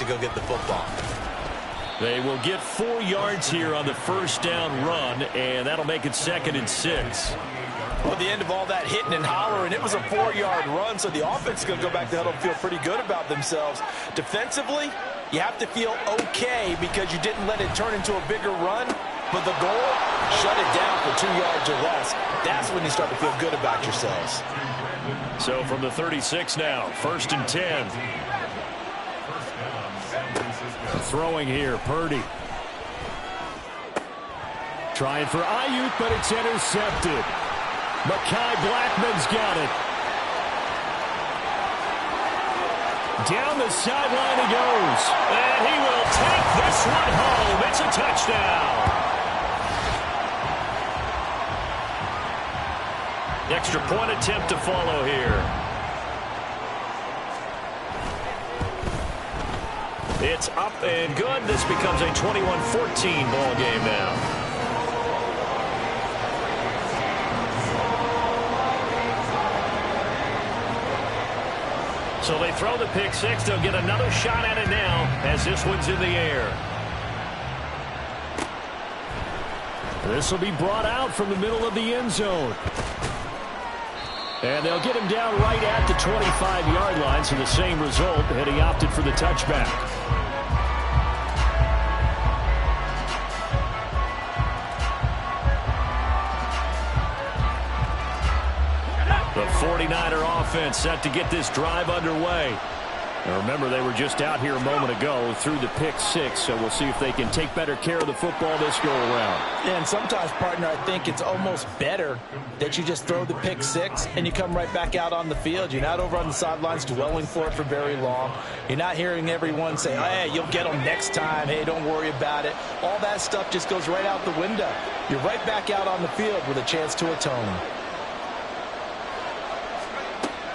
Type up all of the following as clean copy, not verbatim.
to go get the football. They will get 4 yards here on the first down run, and that'll make it 2nd and 6. Well, at the end of all that hitting and hollering, it was a 4-yard run, so the offense is going to go back to huddle and feel pretty good about themselves. Defensively, you have to feel okay because you didn't let it turn into a bigger run, but the goal, shut it down for 2 yards or less. That's when you start to feel good about yourselves. So from the 36 now, 1st and 10. Throwing here, Purdy. Trying for Ayuk, but it's intercepted. Mekhi Blackmon's got it. Down the sideline he goes. And he will take this one home. It's a touchdown. Extra point attempt to follow here. It's up and good. This becomes a 21-14 ball game now. So they throw the pick six. They'll get another shot at it now as this one's in the air. This will be brought out from the middle of the end zone. And they'll get him down right at the 25-yard line, so the same result, and he opted for the touchback. The 49er offense set to get this drive underway. Now remember, they were just out here a moment ago through the pick six, so we'll see if they can take better care of the football this go-around. Yeah, and sometimes, partner, I think it's almost better that you just throw the pick six and you come right back out on the field. You're not over on the sidelines dwelling for it for very long. You're not hearing everyone say, hey, you'll get them next time. Hey, don't worry about it. All that stuff just goes right out the window. You're right back out on the field with a chance to atone.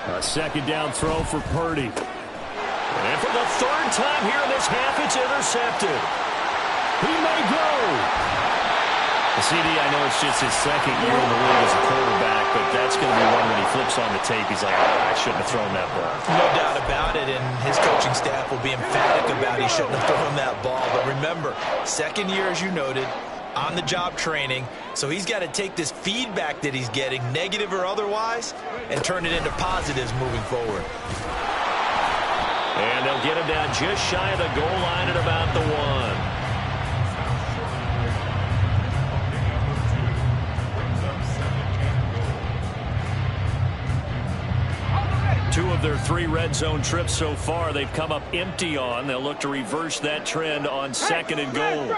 A second down throw for Purdy. And for the third time here in this half, it's intercepted. He may go. CD, I know it's just his second year in the league as a quarterback, but that's going to be one when he flips on the tape. He's like, I shouldn't have thrown that ball. No doubt about it, and his coaching staff will be emphatic about he shouldn't have thrown that ball. But remember, second year, as you noted, on-the-job training, so he's got to take this feedback that he's getting, negative or otherwise, and turn it into positives moving forward. And they'll get him down just shy of the goal line at about the 1. 2 of their 3 red zone trips so far they've come up empty on. They'll look to reverse that trend on second and goal.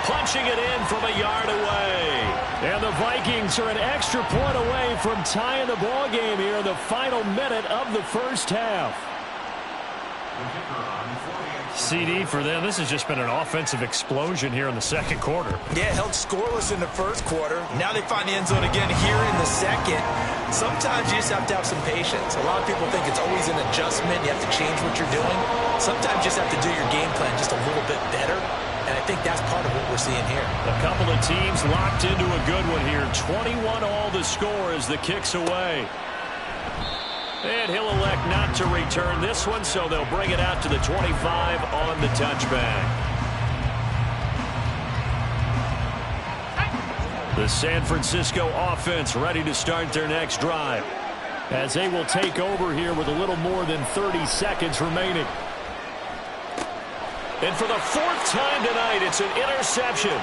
Punching it in from a yard away. And the Vikings are an extra point away from tying the ball game here in the final minute of the first half. CD for them, this has just been an offensive explosion here in the second quarter. Yeah, held scoreless in the first quarter. Now they find the end zone again here in the second. Sometimes you just have to have some patience. A lot of people think it's always an adjustment. You have to change what you're doing. Sometimes you just have to do your game plan just a little bit better. And I think that's part of what we're seeing here. A couple of teams locked into a good one here. 21 all the score as the kick's away. And he'll elect not to return this one, so they'll bring it out to the 25 on the touchback. The San Francisco offense ready to start their next drive, as they will take over here with a little more than 30 seconds remaining. And for the 4th time tonight, it's an interception.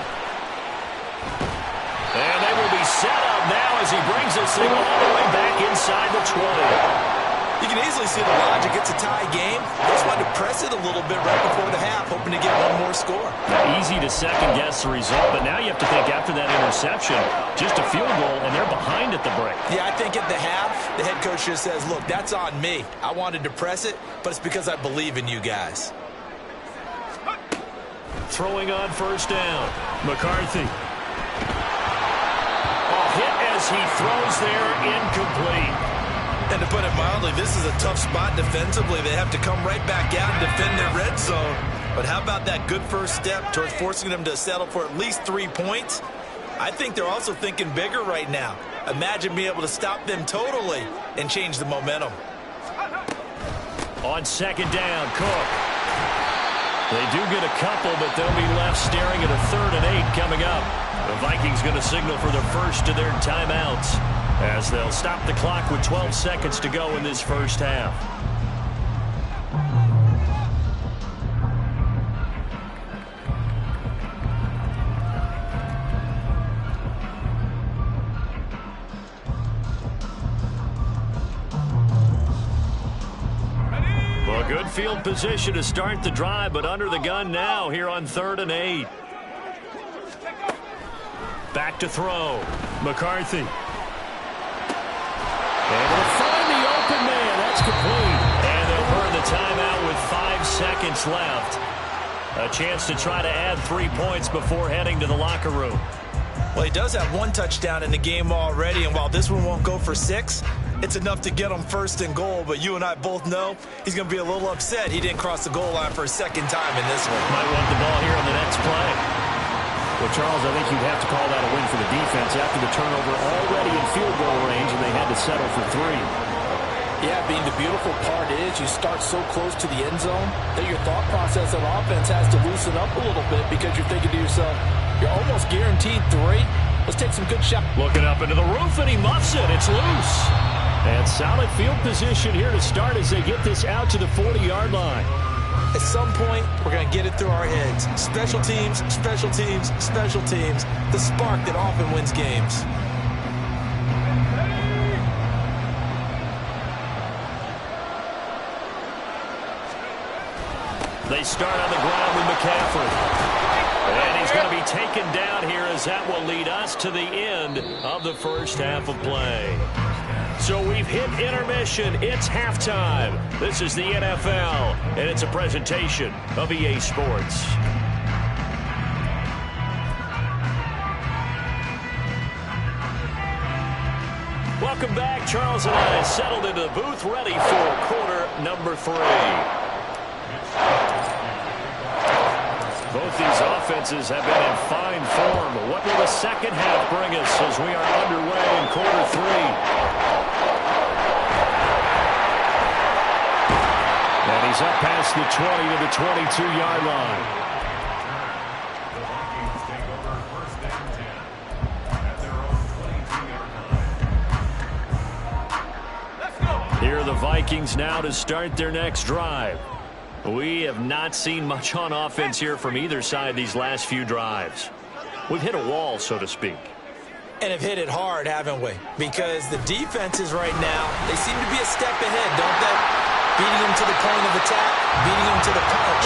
And they will be set up now as he brings this thing all the way back inside the 20. You can easily see the logic. It's a tie game. They just wanted to press it a little bit right before the half, hoping to get one more score. Now, easy to second-guess the result, but now you have to think after that interception, just a field goal, and they're behind at the break. Yeah, I think at the half, the head coach just says, look, that's on me. I wanted to press it, but it's because I believe in you guys. throwing on first down. McCarthy. Hit as he throws there, incomplete. And to put it mildly, this is a tough spot defensively. They have to come right back out and defend their red zone. But how about that good first step towards forcing them to settle for at least 3 points? I think they're also thinking bigger right now. Imagine being able to stop them totally and change the momentum. On second down, Cook. They do get a couple, but they'll be left staring at a 3rd and 8 coming up. The Vikings going to signal for the first of their timeouts as they'll stop the clock with 12 seconds to go in this first half. Well, good field position to start the drive, but under the gun now here on 3rd and 8. Back to throw. McCarthy. Able to find the open man. That's complete. And they'll burn the timeout with 5 seconds left. A chance to try to add 3 points before heading to the locker room. Well, he does have 1 touchdown in the game already, and while this one won't go for 6, it's enough to get him 1st and goal. But you and I both know he's going to be a little upset he didn't cross the goal line for a 2nd time in this one. Might want the ball here on the next play. Well, Charles, I think you'd have to call that a win for the defense after the turnover already in field goal range, and they had to settle for 3. Yeah, Bean, the beautiful part is you start so close to the end zone that your thought process of offense has to loosen up a little bit because you're thinking to yourself, you're almost guaranteed 3. Let's take some good shots. Looking up into the roof, and he muffs it. It's loose. And solid field position here to start as they get this out to the 40-yard line. At some point, we're going to get it through our heads. Special teams, special teams, special teams. The spark that often wins games. They start on the ground with McCaffrey. And he's going to be taken down here as that will lead us to the end of the first half of play. So we've hit intermission. It's halftime. This is the NFL, and it's a presentation of EA Sports. Welcome back. Charles and I settled into the booth ready for quarter number 3. Both these offenses have been in fine form. What will the second half bring us as we are underway in quarter 3? And he's up past the 20 to the 22-yard line. Here are the Vikings now to start their next drive. We have not seen much on offense here from either side these last few drives. We've hit a wall, so to speak. And have hit it hard, haven't we? Because the defenses right now, they seem to be a step ahead, don't they? Beating them to the point of attack, beating them to the punch.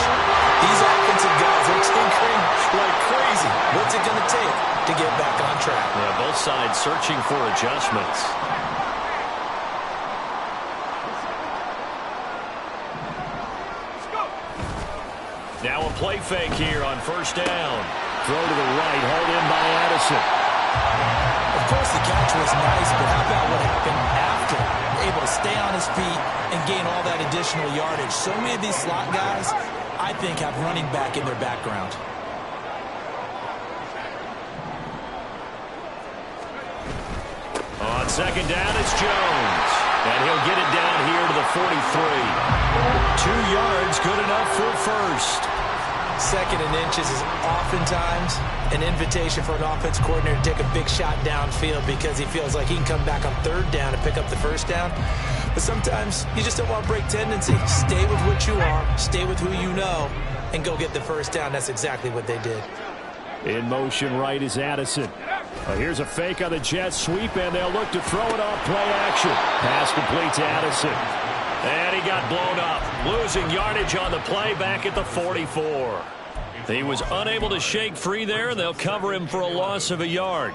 These offensive guys are tinkering like crazy. What's it going to take to get back on track? Yeah, both sides searching for adjustments. Now a play fake here on first down. Throw to the right, hauled in by Addison. Of course, the catch was nice, but how about what happened after? Able to stay on his feet and gain all that additional yardage. So many of these slot guys, I think, have running back in their background. On second down, it's Jones. And he'll get it down here to the 43. 2 yards, good enough for first. 2nd and inches is oftentimes an invitation for an offense coordinator to take a big shot downfield because he feels like he can come back on 3rd down and pick up the first down. But sometimes you just don't want to break tendency. Stay with what you are, stay with who you know, and go get the first down. That's exactly what they did. In motion right is Addison. Here's a fake on the jet sweep, and they'll look to throw it off play action. Pass complete to Addison. And he got blown up, losing yardage on the play back at the 44. He was unable to shake free there, and they'll cover him for a loss of a yard.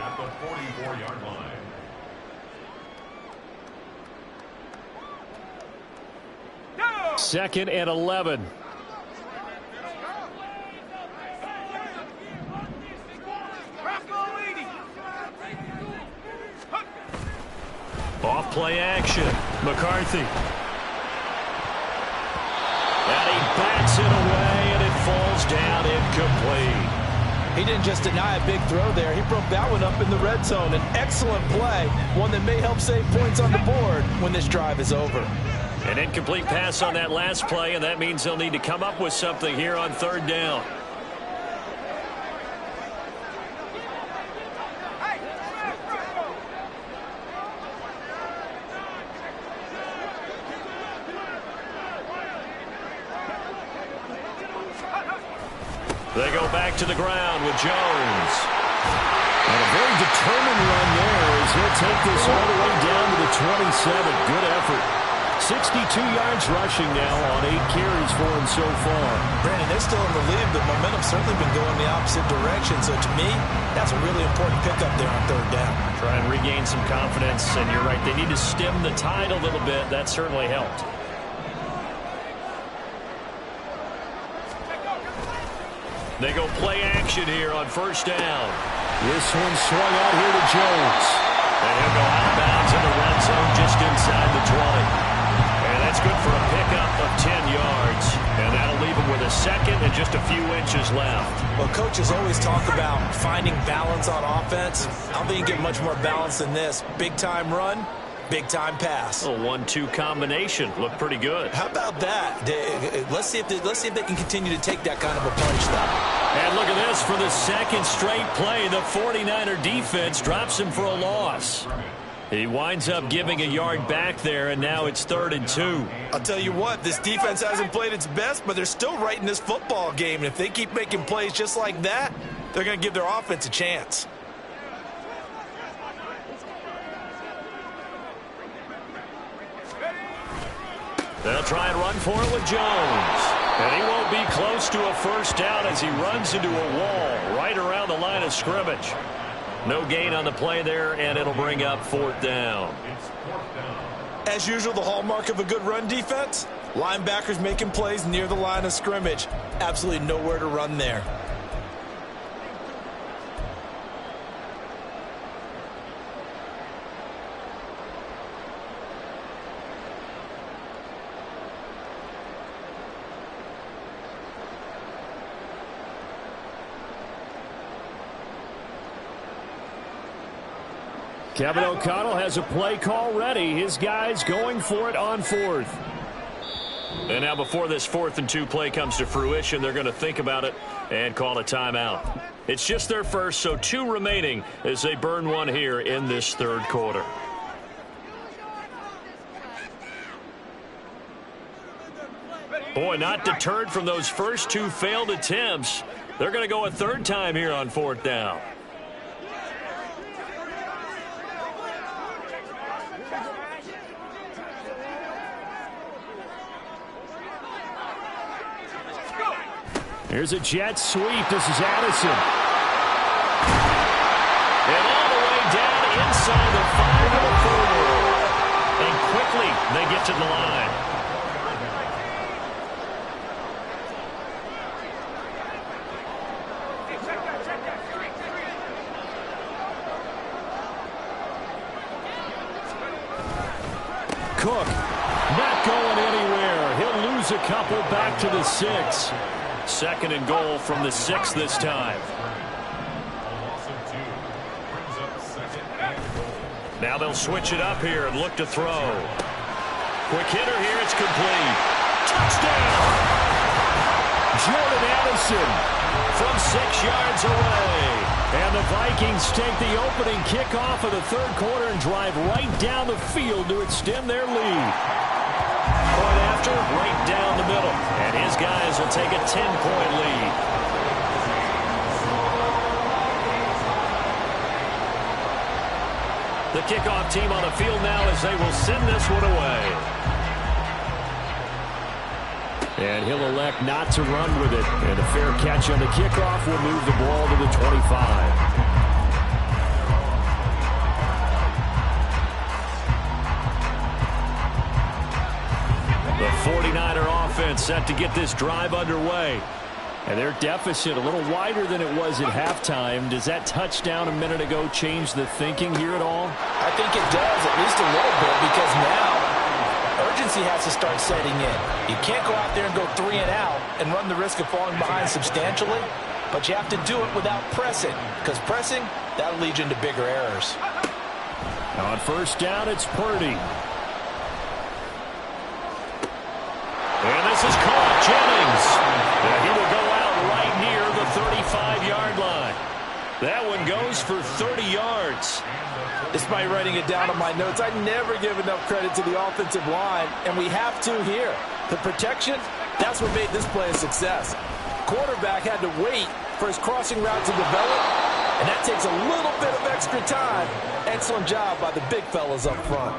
Second and 11. Off play action. McCarthy. And he bats it away, and it falls down incomplete. He didn't just deny a big throw there. He broke that one up in the red zone. An excellent play, one that may help save points on the board when this drive is over. An incomplete pass on that last play, and that means they'll need to come up with something here on third down. They go back to the ground with Jones. And a very determined run there as he'll take this all the way down to the 27. Good effort. 62 yards rushing now on 8 carries for him so far. Brandon, they're still in the lead, but momentum's certainly been going the opposite direction. So to me, that's a really important pickup there on third down. Try and regain some confidence, and you're right. They need to stem the tide a little bit. That certainly helped. They go play action here on first down. This one swung out here to Jones. And he'll go out of bounds in the red zone just inside the 20. And that's good for a pickup of 10 yards. And that'll leave him with a second and just a few inches left. Well, coaches always talk about finding balance on offense. I don't think you get much more balance than this. Big-time run, big-time pass. A 1-2 combination. Looked pretty good. How about that? Let's see if they can continue to take that kind of a punch, though. And look at this. For the second straight play, the 49er defense drops him for a loss. He winds up giving a yard back there, and now it's 3rd and 2. I'll tell you what, this defense hasn't played its best, but they're still right in this football game. And if they keep making plays just like that, they're going to give their offense a chance. They'll try and run for it with Jones. And he won't be close to a first down as he runs into a wall right around the line of scrimmage. No gain on the play there, and it'll bring up 4th down. As usual, the hallmark of a good run defense, linebackers making plays near the line of scrimmage. Absolutely nowhere to run there. Kevin O'Connell has a play call ready. His guys going for it on 4th. And now before this 4th and 2 play comes to fruition, they're going to think about it and call a timeout. It's just their first, so 2 remaining as they burn one here in this 3rd quarter. Boy, not deterred from those first 2 failed attempts. They're going to go a 3rd time here on 4th down. Here's a jet sweep. This is Addison. And all the way down inside the 5 of the 4. And quickly they get to the line. Cook not going anywhere. He'll lose a couple back to the 6. 2nd and goal from the 6 this time. Now they'll switch it up here and look to throw. Quick hitter here. It's complete. Touchdown! Jordan Addison from 6 yards away. And the Vikings take the opening kickoff of the 3rd quarter and drive right down the field to extend their lead. Point after, right down the middle. And his guys will take a 10-point lead. The kickoff team on the field now as they will send this one away. And he'll elect not to run with it. And a fair catch on the kickoff will move the ball to the 25. The 49er offense set to get this drive underway. And their deficit a little wider than it was at halftime. Does that touchdown a minute ago change the thinking here at all? I think it does, at least a little bit, because now urgency has to start setting in. You can't go out there and go 3 and out and run the risk of falling behind substantially, but you have to do it without pressing, because pressing, that'll lead you into bigger errors. On first down, it's Purdy. And this is caught. Jennings. And he will go out right near the 35-yard line. That one goes for 30 yards. Despite writing it down on my notes, I never give enough credit to the offensive line, and we have to here. The protection, that's what made this play a success. Quarterback had to wait for his crossing route to develop, and that takes a little bit of extra time. Excellent job by the big fellas up front.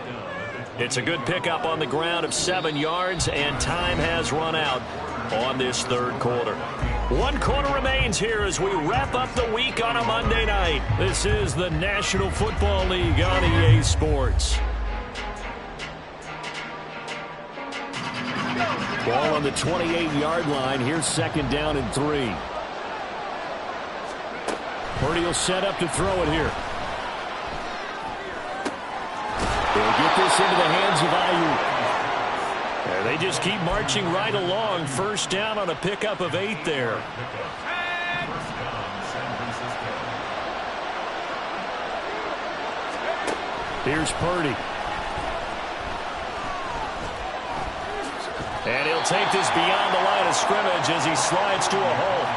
It's a good pickup on the ground of 7 yards, and time has run out on this third quarter. 1 quarter remains here as we wrap up the week on a Monday night. This is the National Football League on EA Sports. Ball on the 28-yard line. Here's second down and 3. Purdy will set up to throw it here. They'll get this into the hands of Ayuk. And they just keep marching right along. First down on a pickup of 8 there. Here's Purdy. And he'll take this beyond the line of scrimmage as he slides to a hole.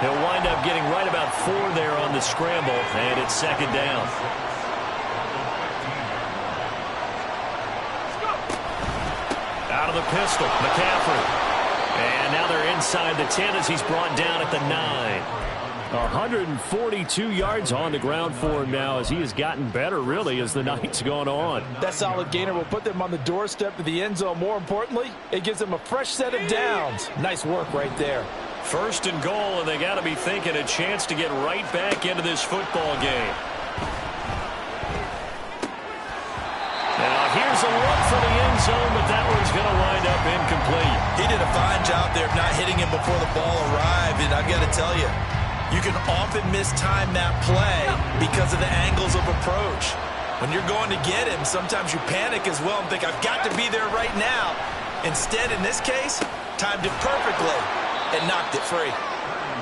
He'll wind up getting right about 4 there on the scramble, and it's second down. Out of the pistol, McCaffrey. And now they're inside the 10 as he's brought down at the 9. 142 yards on the ground for him now as he has gotten better, really, as the night's gone on. That solid gainer will put them on the doorstep of the end zone. More importantly, it gives them a fresh set of downs. Nice work right there. First and goal, and they got to be thinking a chance to get right back into this football game. Now, here's a look for the end zone, but that one's going to wind up incomplete. He did a fine job there of not hitting him before the ball arrived, and I've got to tell you, you can often mistime that play because of the angles of approach. When you're going to get him, sometimes you panic as well and think, I've got to be there right now. Instead, in this case, timed it perfectly and knocked it free.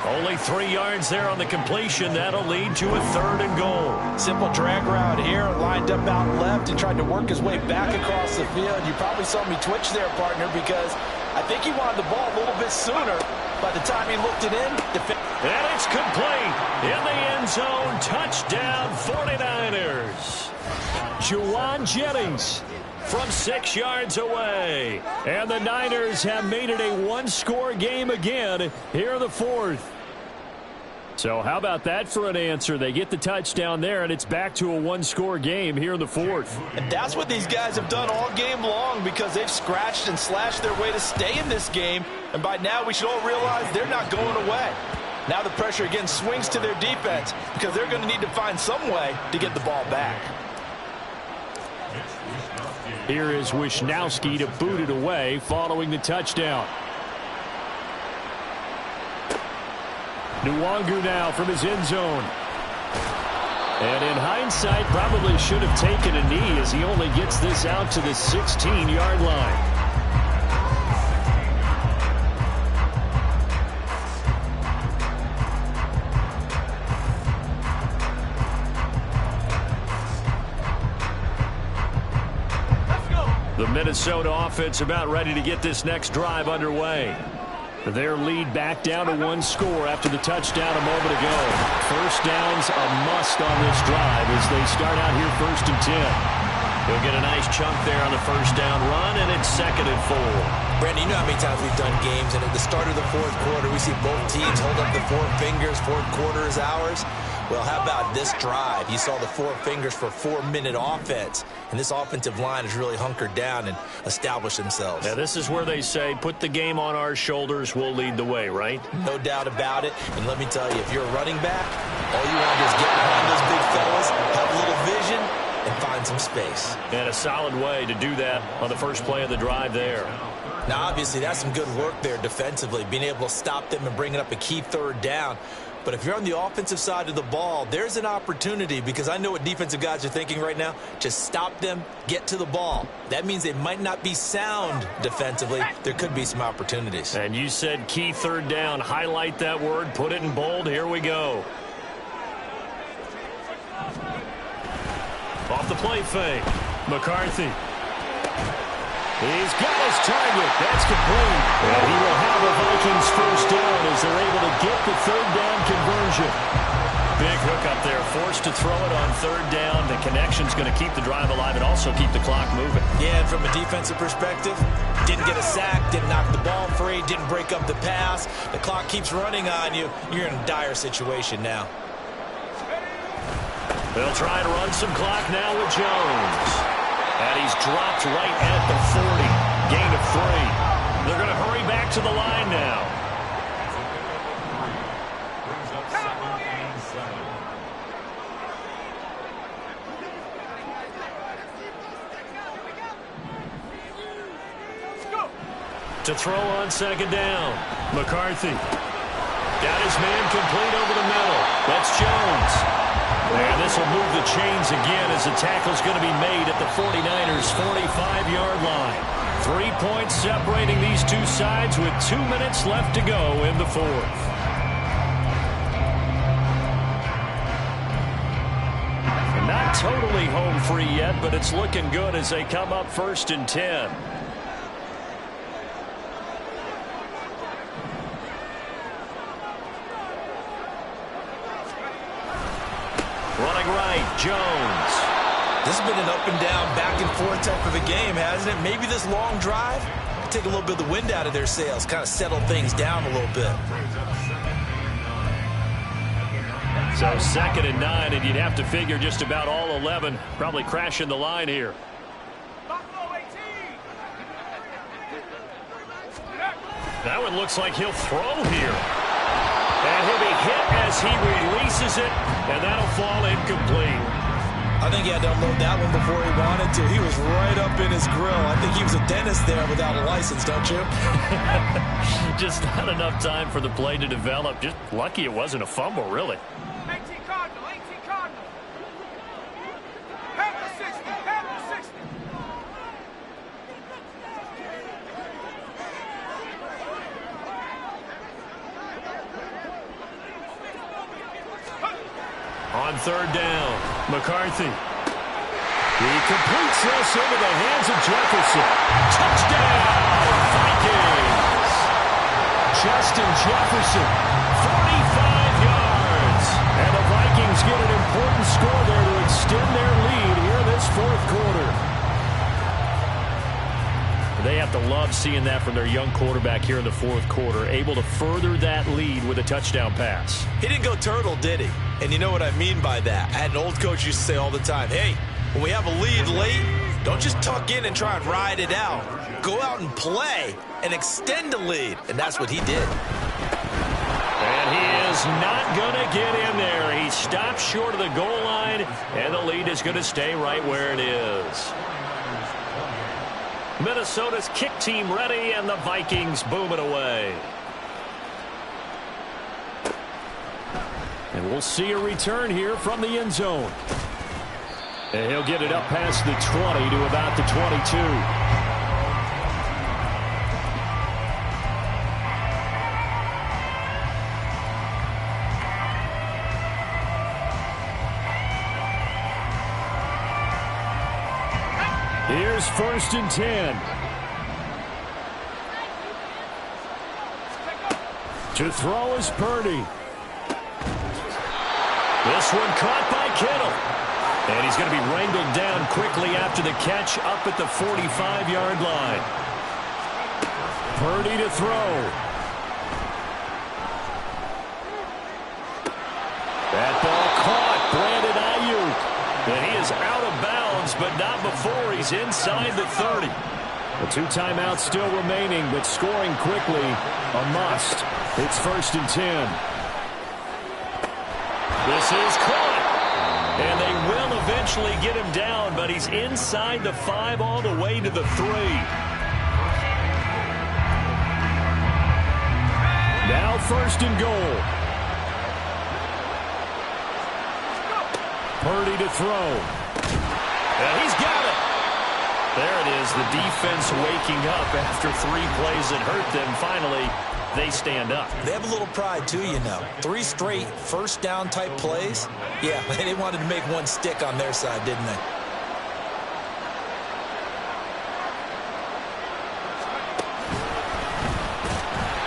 Only 3 yards there on the completion. That'll lead to a third and goal. Simple drag route here, lined up out left and tried to work his way back across the field. You probably saw me twitch there, partner, because I think he wanted the ball a little bit sooner. By the time he looked it in, and it's complete in the end zone. Touchdown 49ers. Juwan Jennings from 6 yards away. And the Niners have made it a one-score game again here in the fourth. So how about that for an answer? They get the touchdown there, and it's back to a one-score game here in the fourth. And that's what these guys have done all game long because they've scratched and slashed their way to stay in this game. And by now, we should all realize they're not going away. Now the pressure again swings to their defense because they're going to need to find some way to get the ball back. Here is Wisnowski to boot it away following the touchdown. Nwangu now from his end zone. And in hindsight, probably should have taken a knee as he only gets this out to the 16-yard line. The Minnesota offense about ready to get this next drive underway. Their lead back down to 1 score after the touchdown a moment ago. First down's a must on this drive as they start out here 1st and 10. They'll get a nice chunk there on the first down run, and it's 2nd and 4. Brandon, you know how many times we've done games, and at the start of the fourth quarter, we see both teams hold up the 4 fingers, fourth quarter is ours. Well, how about this drive? You saw the 4 fingers for 4-minute offense, and this offensive line has really hunkered down and established themselves. Now, this is where they say, put the game on our shoulders, we'll lead the way, right? No doubt about it, and let me tell you, if you're a running back, all you want to do is get behind those big fellas, have a little vision, and find some space. And a solid way to do that on the first play of the drive there. Now, obviously, that's some good work there defensively, being able to stop them and bringing up a key third down. But if you're on the offensive side of the ball, there's an opportunity, because I know what defensive guys are thinking right now. Just stop them, get to the ball. That means they might not be sound defensively. There could be some opportunities. And you said key third down. Highlight that word, put it in bold. Here we go. Off the play fake. McCarthy. He's got his target. That's complete. And he will have a Vikings first down as they're able to get the third down conversion. Big hook up there. Forced to throw it on third down. The connection's going to keep the drive alive and also keep the clock moving. Yeah, and from a defensive perspective, didn't get a sack, didn't knock the ball free, didn't break up the pass. The clock keeps running on you. You're in a dire situation now. They'll try to run some clock now with Jones. And he's dropped right at the 40. Gain of 3. They're going to hurry back to the line now. To throw on second down. McCarthy. Got his man complete over the middle. That's Jones. And this will move the chains again as the tackle's going to be made at the 49ers' 45-yard line. 3 points separating these two sides with 2 minutes left to go in the fourth. Not totally home free yet, but it's looking good as they come up 1st and 10. Running right, Jones. This has been an up and down, back and forth type of a game, hasn't it? Maybe this long drive could take a little bit of the wind out of their sails, kind of settle things down a little bit. So 2nd and 9, and you'd have to figure just about all 11 probably crashing the line here. That one looks like he'll throw here. And he'll be hit as he releases it, and that'll fall incomplete. I think he had to unload that one before he wanted to. He was right up in his grill. I think he was a dentist there without a license, don't you? Just not enough time for the play to develop. Just lucky it wasn't a fumble, really. 18 Cardinal, 18 Cardinal. Have the 60, have the 60. On third down, McCarthy. He completes this into the hands of Jefferson. Touchdown, Vikings! Justin Jefferson, 45 yards. And the Vikings get an important score there to extend their lead here in this fourth quarter. They have to love seeing that from their young quarterback here in the fourth quarter, able to further that lead with a touchdown pass. He didn't go turtle, did he? And you know what I mean by that. I had an old coach used to say all the time, hey, when we have a lead late, don't just tuck in and try and ride it out. Go out and play and extend the lead. And that's what he did. And he is not going to get in there. He stopped short of the goal line, and the lead is going to stay right where it is. Minnesota's kick team ready, and the Vikings boom it away. And we'll see a return here from the end zone. And he'll get it up past the 20 to about the 22. Here's 1st and 10. To throw is Purdy. This one caught by Kittle. And he's going to be wrangled down quickly after the catch up at the 45-yard line. Purdy to throw. That ball caught. Brandon Ayuk. And he is out of bounds, but not before he's inside the 30. The 2 timeouts still remaining, but scoring quickly a must. It's 1st and 10. This is caught. And they will eventually eventually get him down, but he's inside the 5 all the way to the 3. Now 1st and goal. Purdy to throw. And he's got it. There it is, the defense waking up after 3 plays that hurt them. Finally, they stand up. They have a little pride, too, you know. 3 straight first-down type plays. Yeah, they wanted to make one stick on their side, didn't they?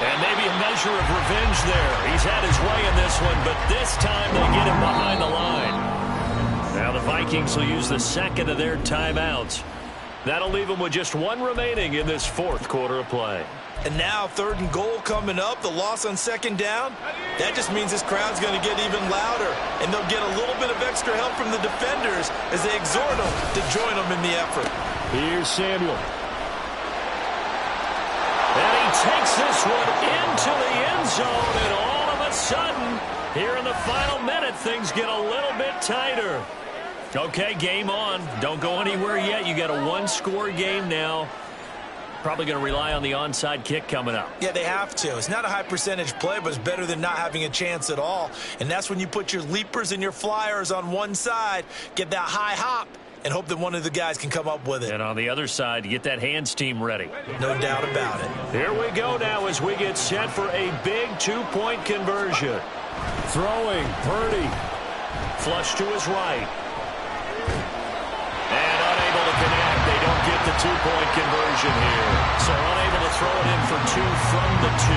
And maybe a measure of revenge there. He's had his way in this one, but this time they get him behind the line. Now the Vikings will use the 2nd of their timeouts. That'll leave them with just 1 remaining in this 4th quarter of play. And now 3rd and goal coming up. The loss on 2nd down. That just means this crowd's going to get even louder. And they'll get a little bit of extra help from the defenders as they exhort them to join them in the effort. Here's Samuel. And he takes this one into the end zone. And all of a sudden, here in the final minute, things get a little bit tighter. Okay, game on. Don't go anywhere yet. You got a 1-score game now. Probably going to rely on the onside kick coming up. Yeah, they have to. It's not a high percentage play, but it's better than not having a chance at all. And that's when you put your leapers and your flyers on one side, get that high hop, and hope that one of the guys can come up with it. And on the other side, get that hands team ready. No doubt about it. Here we go now as we get set for a big 2-point conversion. Throwing, Purdy. Flush to his right. And unable to connect. They don't get the 2-point conversion here. So unable to throw it in for 2 from the 2.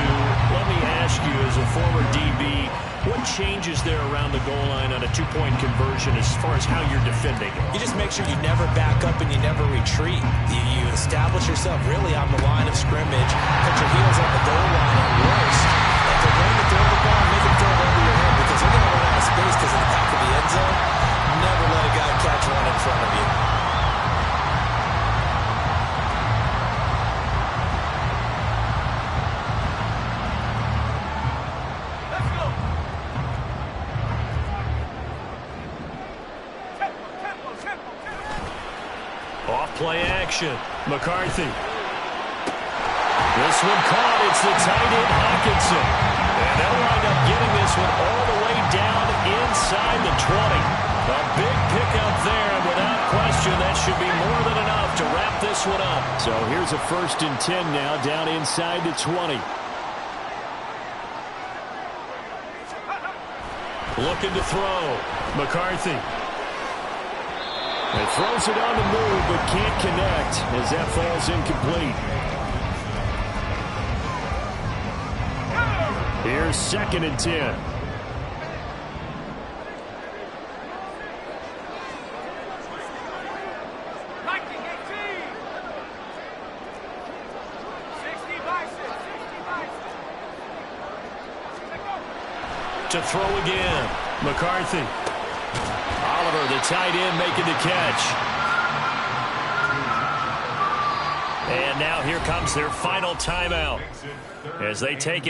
Let me ask you, as a former DB, what changes there around the goal line on a 2-point conversion as far as how you're defending it? You just make sure you never back up and you never retreat. You establish yourself really on the line of scrimmage, put your heels on the goal line at worst. If they're going to throw the ball, make them throw it over your head because they're going to run out of space because of the back of the end zone. Never let a guy catch one in front of you. Off-play action. McCarthy. This one caught. It's the tight end, Hockenson. And they'll wind up getting this one all the way down inside the 20. A big pickup there, and without question, that should be more than enough to wrap this one up. So here's a 1st and 10 now, down inside the 20. Looking to throw. McCarthy. And throws it on the move, but can't connect as that falls incomplete. Here's 2nd and 10. To throw again. McCarthy. Oliver, the tight end, making the catch. And now here comes their final timeout as they take it.